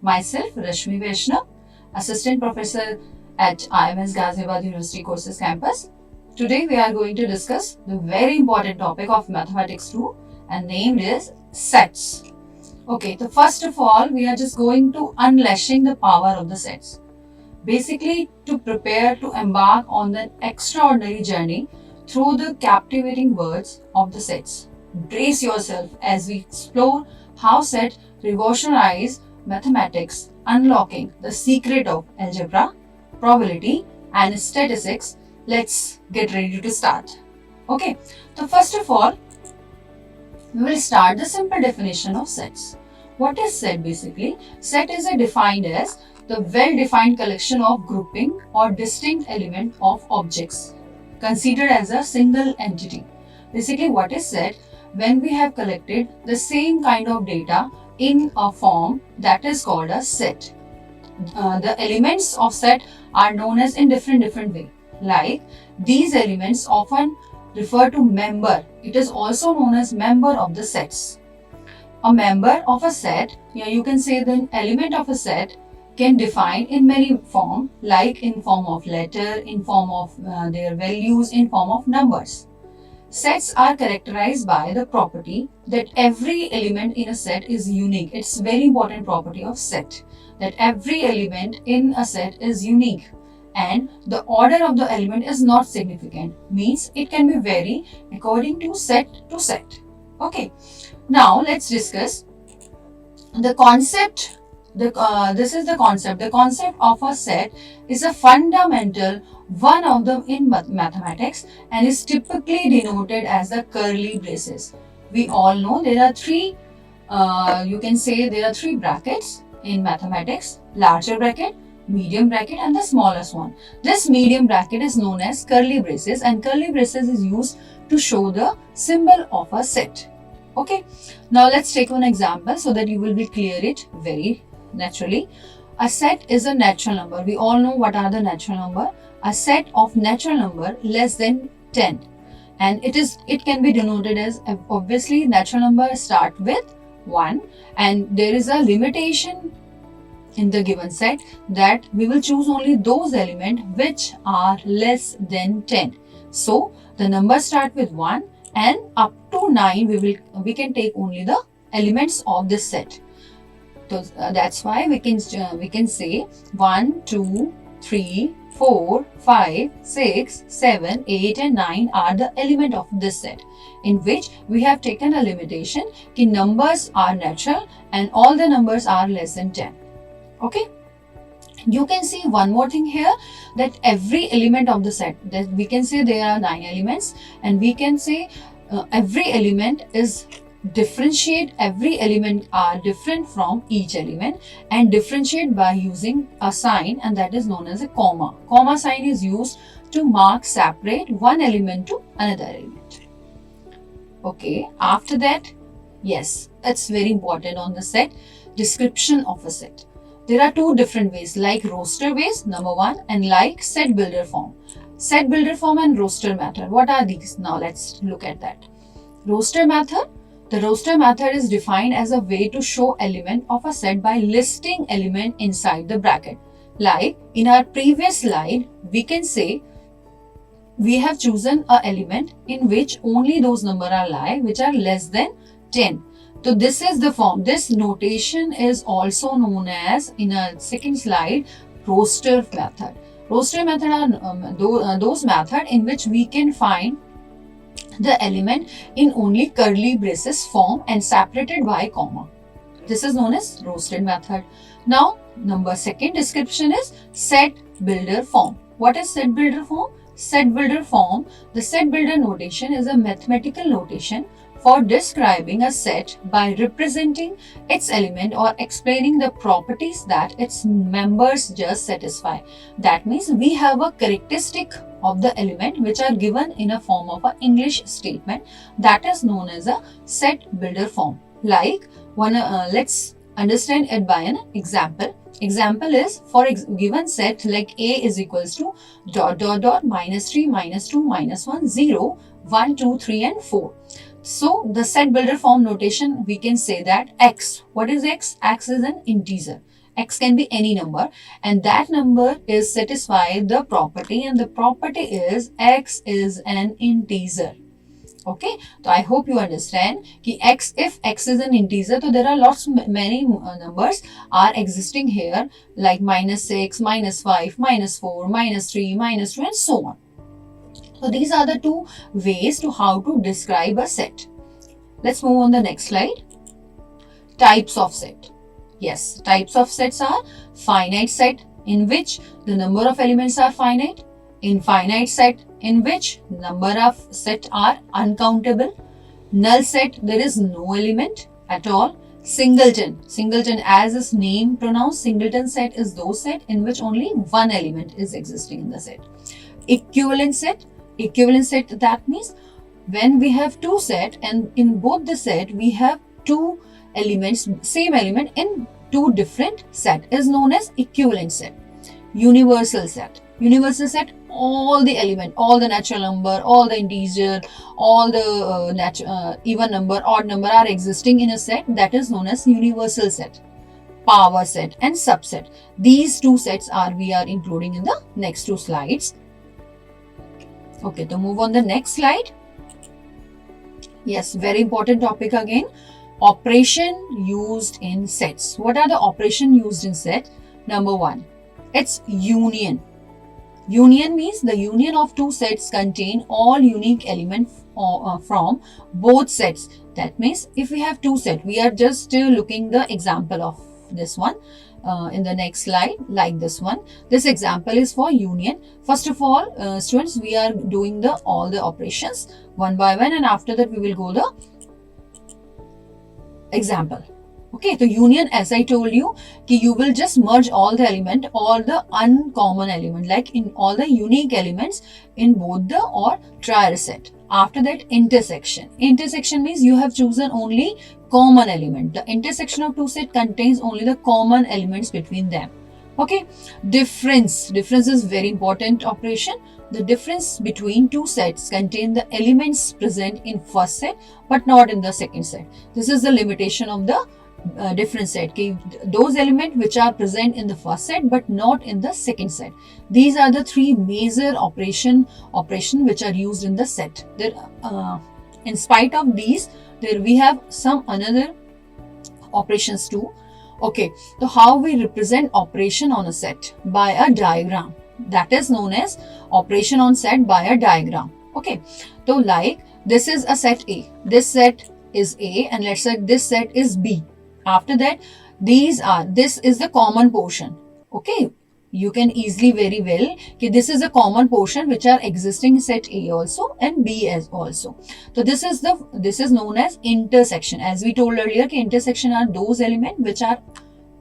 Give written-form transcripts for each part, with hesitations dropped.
Myself, Rashmi Vaishnav, Assistant Professor at IMS Ghaziabad University Courses Campus. Today we are going to discuss the very important topic of Mathematics 2 and named is sets. Okay, so first of all, we are just going to unleashing the power of the sets. Basically, to prepare to embark on the extraordinary journey through the captivating words of the sets. Brace yourself as we explore how set revolutionize mathematics, unlocking the secret of algebra, probability, and statistics. Let's get ready to start. Okay, so first of all, we will start the simple definition of sets. What is set basically? Set is defined as the well-defined collection of grouping or distinct element of objects considered as a single entity. Basically, what is set? When we have collected the same kind of data in a form that is called a set. The elements of set are known as in different way. Like these elements often refer to member. It is also known as member of the sets. A member of a set, you can say the element of a set can define in many form, like in form of letter, in form of their values, in form of numbers. Sets are characterized by the property that every element in a set is unique. It's a very important property of set, that every element in a set is unique and the order of the element is not significant. Means it can be vary according to set. Okay. Now let's discuss the concept. This is the concept. The concept of a set is a fundamental one of them in mathematics and is typically denoted as the curly braces. We all know there are three, you can say there are three brackets in mathematics: larger bracket, medium bracket and the smallest one. This medium bracket is known as curly braces and curly braces is used to show the symbol of a set. Okay, now let's take one example so that you will be clear it very naturally. A set is a natural number. We all know what are the natural number. A set of natural number less than 10, and it can be denoted as, obviously natural number start with 1 and there is a limitation in the given set that we will choose only those elements which are less than 10. So the numbers start with 1 and up to 9 we can take only the elements of this set. So that's why we can say 1, 2, 3, 4, 5, 6, 7, 8 and 9 are the element of this set, in which we have taken a limitation कि numbers are natural and all the numbers are less than 10. Okay. You can see one more thing here, that every element of the set, that we can say there are 9 elements and we can say every element is differentiate, every element are different from each element and differentiate by using a sign, and that is known as a comma. Comma sign is used to mark separate one element to another element. Okay, after that, yes, it's very important on the set, description of a set. There are two different ways, like roster ways, number 1, and like set builder form. Set builder form and roster method. What are these? Now let's look at that. Roster method. The roster method is defined as a way to show element of a set by listing element inside the bracket. Like in our previous slide, we can say we have chosen an element in which only those numbers are lie which are less than 10. So this is the form. This notation is also known as, in a second slide, roster method. Roster method are those methods in which we can find the element in only curly braces form and separated by comma. This is known as rostered method. Now, second description is set builder form. What is set builder form? Set builder form, the set builder notation is a mathematical notation for describing a set by representing its element or explaining the properties that its members just satisfy. That means we have a characteristic of the element which are given in a form of an English statement that is known as a set builder form. Like let's understand it by an example. Example is, for given set like A is equals to ... -3, -2, -1, 0, 1, 2, 3 and 4. So the set builder form notation, we can say that x. What is x? X is an integer. X can be any number, and that number is satisfied the property, and the property is X is an integer. Okay, so I hope you understand कि X, if X is an integer, so there are many numbers are existing here, like -6, -5, -4, -3, -2, and so on. So these are the two ways to how to describe a set. Let's move on the next slide. Types of set. Yes, types of sets are finite set, in which the number of elements are finite. Infinite set, in which number of set are uncountable. Null set, there is no element at all. Singleton, as its name pronounced, singleton set is those set in which only one element is existing in the set. Equivalent set, that means when we have two set, and in both the set we have two elements, same element in two different set, is known as equivalent set. Universal set, all the element, all the natural number, all the integer, all the even number, odd number are existing in a set, that is known as universal set. Power set and subset, these two sets we are including in the next two slides. Okay, to move on the next slide. Yes, very important topic again. Operation used in sets. What are the operation used in set? Number one, it's union. Union means the union of two sets contain all unique elements from both sets. That means if we have two sets, we are just looking the example of this one in the next slide, like this one. This example is for union. First of all, students, we are doing all the operations one by one, and after that we will go the example. Okay, so union, as I told you, you will just merge all the element, all the uncommon element, like in all the unique elements in both the or trier set. After that, intersection. Intersection means you have chosen only common element. The intersection of two sets contains only the common elements between them. Okay, difference. Difference is very important operation. The difference between two sets contain the elements present in first set but not in the second set. This is the limitation of the different set. Those elements which are present in the first set but not in the second set. These are the three major operation which are used in the set. In spite of these, there we have some another operations too. Okay, so how we represent operation on a set? By a diagram. That is known as operation on set by a diagram. Okay, so like this is a set A. This set is A, and let's say this set is B. After that, this is the common portion. Okay, you can easily very well this is a common portion which are existing in set A also and B as also. So this is known as intersection. As we told earlier, intersection are those elements which are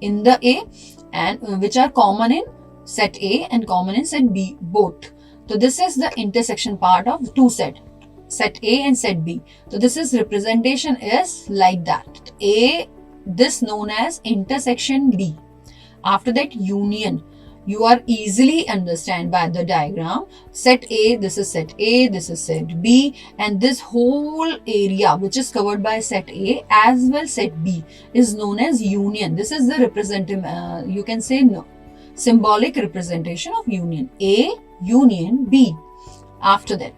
in the A and which are common in set A and common in set B both. So this is the intersection part of two set A and set B. So this is representation is like that. A, this known as intersection B. After that, union. You are easily understand by the diagram. Set A, this is set A, this is set B, and this whole area which is covered by set A as well set B is known as union. This is the representative, you can say no, symbolic representation of union. A, union, B. After that,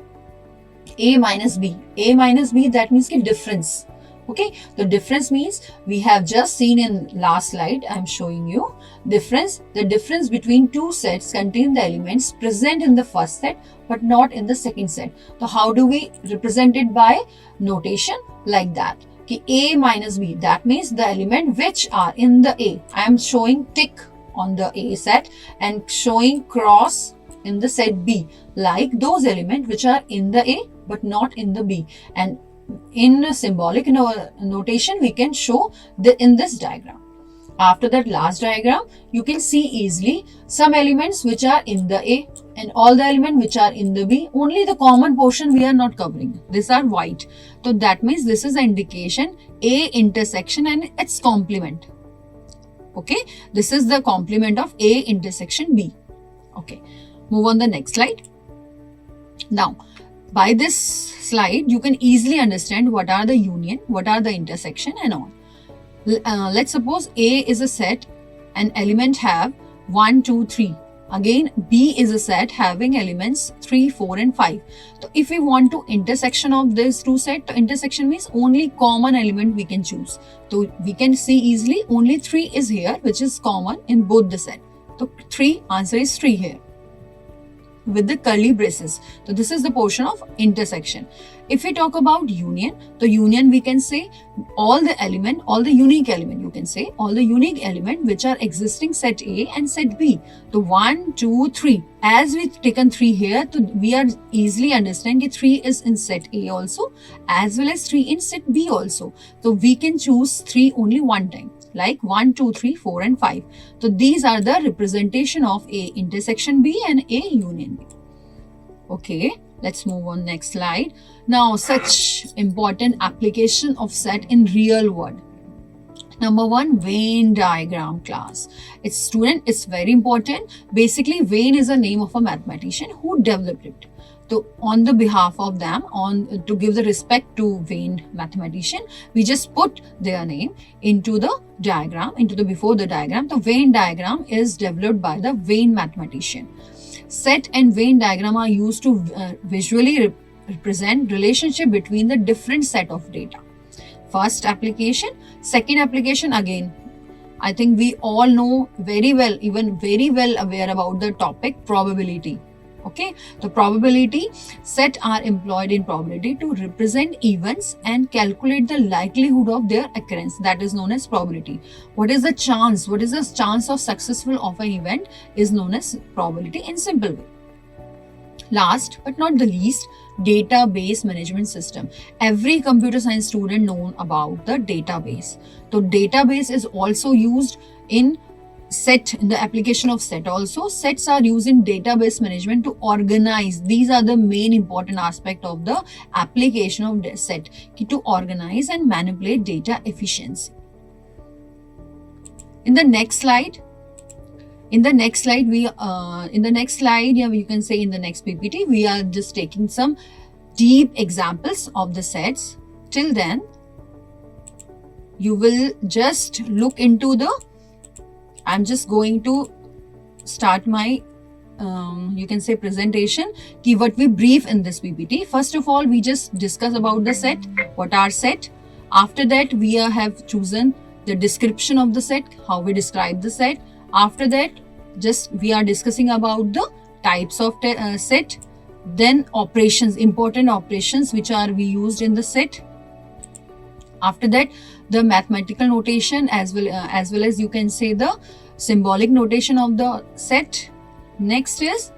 A minus B. A minus B, that means difference. Okay, the difference means we have just seen in last slide. I am showing you difference. The difference between two sets contain the elements present in the first set but not in the second set. So how do we represent it? By notation like that. A minus B, that means the element which are in the A. I am showing tick on the A set and showing cross in the set B, like those elements which are in the A but not in the B. And in a symbolic notation, we can show in this diagram. After that last diagram, you can see easily some elements which are in the A and all the elements which are in the B. Only the common portion we are not covering. These are white. So that means this is an indication A intersection and its complement. Okay, this is the complement of A intersection B. Okay, move on the next slide. Now, by this slide, you can easily understand what are the union, what are the intersection and all. Let's suppose A is a set an element have 1, 2, 3. Again, B is a set having elements 3, 4 and 5. So if we want to intersection of these two sets, intersection means only common element we can choose. So we can see easily only 3 is here, which is common in both the set. So 3, answer is 3 here with the curly braces. So this is the portion of intersection. If we talk about union, the union we can say all the unique element, you can say all the unique element which are existing set A and set B. So 1, 2, 3. As we've taken 3 here, so we are easily understand that 3 is in set A also as well as 3 in set B also. So we can choose 3 only one time, like 1, 2, 3, 4 and 5. So these are the representation of A intersection B and A union B. Okay, let's move on next slide. Now, such important application of set in real world. Number 1, Venn diagram class. It's very important. Basically, Venn is the name of a mathematician who developed it. So on the behalf of them, to give the respect to Venn mathematician, we just put their name into the diagram, before the diagram. The Venn diagram is developed by the Venn mathematician. Set and Venn diagram are used to visually represent relationship between the different set of data. First application. Second application, again, I think we all know very well, even very well aware about the topic probability. Okay, the probability set are employed in probability to represent events and calculate the likelihood of their occurrence. That is known as probability. What is the chance? What is the chance of successful of an event is known as probability in simple way. Last but not the least, database management system. Every computer science student knows about the database. So database is also used in set, in the application of set also. Sets are used in database management to organize. These are the main important aspect of the application of set, to organize and manipulate data efficiency. In the next slide, you can say in the next PPT, we are just taking some deep examples of the sets. Till then, you will just look into the I'm just going to start my, you can say presentation, what we brief in this PPT. First of all, we just discuss about the set, what are set. After that, we have chosen the description of the set, how we describe the set. After that, just we are discussing about the types of set. Then operations, important operations which are we used in the set. After that, the mathematical notation as well as you can say the symbolic notation of the set. Next is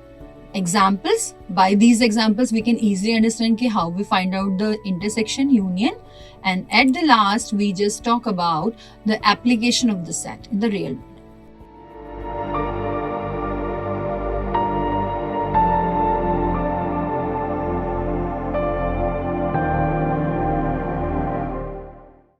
examples. By these examples, we can easily understand how we find out the intersection union. And at the last, we just talk about the application of the set in the real world.